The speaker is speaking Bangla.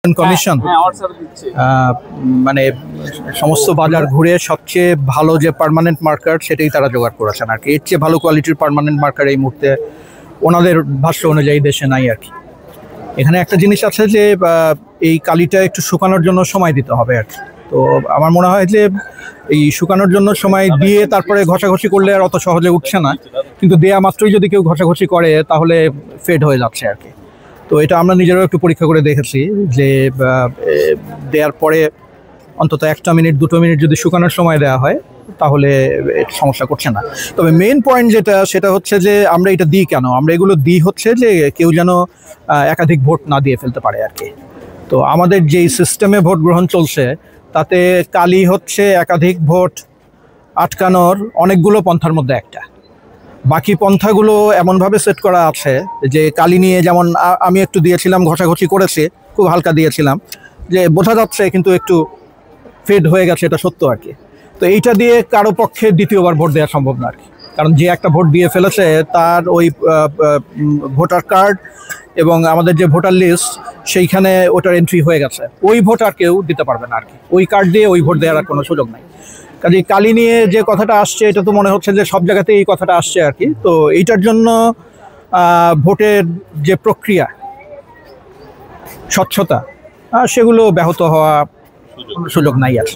কমিশন মানে সমস্ত বাজার ঘুরে সবচেয়ে ভালো যে পার্মানেন্ট মার্কার সেটাই তারা জোগাড় করেছেন আর কি। এর চেয়ে ভালো কোয়ালিটির পার্মানেন্ট মার্কার এই মুহূর্তে ওনাদের ভাষ্য অনুযায়ী দেশে নাই আর কি। এখানে একটা জিনিস আছে যে এই কালিটা একটু শুকানোর জন্য সময় দিতে হবে আর কি। তো আমার মনে হয় যে এই শুকানোর জন্য সময় দিয়ে তারপরে ঘষাঘষি করলে আর অত সহজে উঠছে না, কিন্তু দেয়া মাত্রই যদি কেউ ঘষাঘষি করে তাহলে ফেড হয়ে যাচ্ছে আর কি। তো এটা আমরা নিজেরাও একটু পরীক্ষা করে দেখেছি যে দেওয়ার পরে অন্তত 1 মিনিট 2 মিনিট যদি শুকানোর সময় দেওয়া হয় তাহলে সমস্যা করছে না। তবে মেইন পয়েন্ট যেটা সেটা হচ্ছে যে আমরা এটা দিই কেন, আমরা এগুলো দিই হচ্ছে যে কেউ যেন একাধিক ভোট না দিয়ে ফেলতে পারে আর কি। তো আমাদের যেই সিস্টেমে ভোট গ্রহণ চলছে তাতে কালি হচ্ছে একাধিক ভোট আটকানোর অনেকগুলো পন্থার মধ্যে একটা। বাকি পন্থাগুলো এমনভাবে সেট করা আছে যে কালি নিয়ে যেমন আমি একটু দিয়েছিলাম, ঘষাঘষি করেছে, খুব হালকা দিয়েছিলাম, যে বোঝা যাচ্ছে কিন্তু একটু ফেড হয়ে গেছে, এটা সত্য আর কি। তো এইটা দিয়ে কারো পক্ষে দ্বিতীয়বার ভোট দেওয়া সম্ভব না আর কি, কারণ যে একটা ভোট দিয়ে ফেলেছে তার ওই ভোটার কার্ড এবং আমাদের যে ভোটার লিস্ট সেইখানে ওটার এন্ট্রি হয়ে গেছে, ওই ভোট আর কেউ দিতে পারবে না আর কি। ওই কার্ড দিয়ে ওই ভোট দেওয়ার আর কোনো সুযোগ নাই। কাজে কালি নিয়ে যে কথাটা আসছে এটা তো মনে হচ্ছে যে সব জায়গাতেই এই কথাটা আসছে আর কি। তো এইটার জন্য ভোটের যে প্রক্রিয়া, স্বচ্ছতা, সেগুলো ব্যাহত হওয়া সুযোগ নাই আছে।